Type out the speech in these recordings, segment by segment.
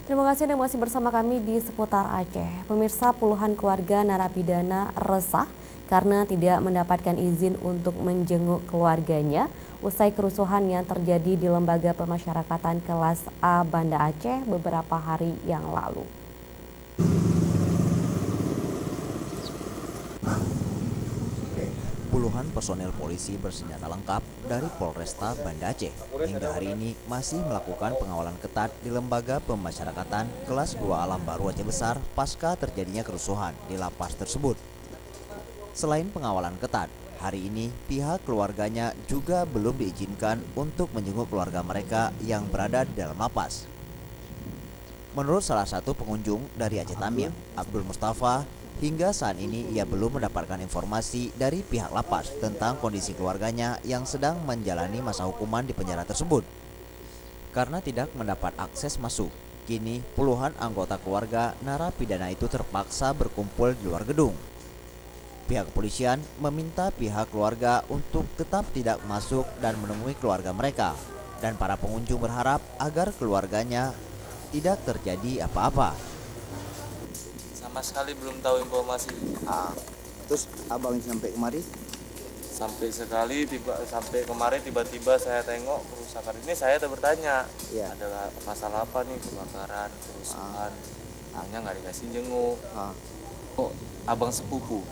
Terima kasih Anda masih bersama kami di Seputar Aceh. Pemirsa, puluhan keluarga narapidana resah karena tidak mendapatkan izin untuk menjenguk keluarganya usai kerusuhan yang terjadi di Lembaga Pemasyarakatan Kelas A Banda Aceh beberapa hari yang lalu. Puluhan personel polisi bersenjata lengkap dari Polresta Banda Aceh hingga hari ini masih melakukan pengawalan ketat di Lembaga Pemasyarakatan Kelas 2 Alam Baru Aceh Besar pasca terjadinya kerusuhan di lapas tersebut. Selain pengawalan ketat, hari ini pihak keluarganya juga belum diizinkan untuk menjenguk keluarga mereka yang berada di dalam lapas. Menurut salah satu pengunjung dari Aceh Tamiang, Abdul Mustafa, hingga saat ini ia belum mendapatkan informasi dari pihak lapas tentang kondisi keluarganya yang sedang menjalani masa hukuman di penjara tersebut. Karena tidak mendapat akses masuk, kini puluhan anggota keluarga narapidana itu terpaksa berkumpul di luar gedung. Pihak kepolisian meminta pihak keluarga untuk tetap tidak masuk dan menemui keluarga mereka, dan para pengunjung berharap agar keluarganya tidak terjadi apa-apa. Sama sekali belum tahu informasi. Terus abang sampai kemari? Sampai kemarin tiba-tiba saya tengok kerusakan ini, saya bertanya, Iya. ada masalah apa nih, kebakaran, kerusakan. Hanya nggak dikasih jenguk. Oh, abang sepupu.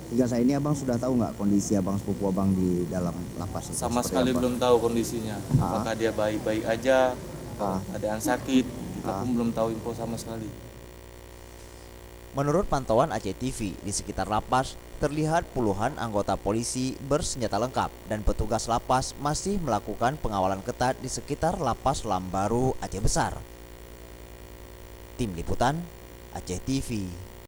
Hingga saat ini abang sudah tahu nggak kondisi abang sepupu abang di dalam lapas? Sama Seperti sekali apa? belum tahu kondisinya. Apakah dia baik-baik aja, ada yang sakit, kita pun belum tahu info sama sekali. Menurut pantauan Aceh TV, di sekitar lapas terlihat puluhan anggota polisi bersenjata lengkap dan petugas lapas masih melakukan pengawalan ketat di sekitar lapas Lambaru Aceh Besar. Tim Liputan Aceh TV.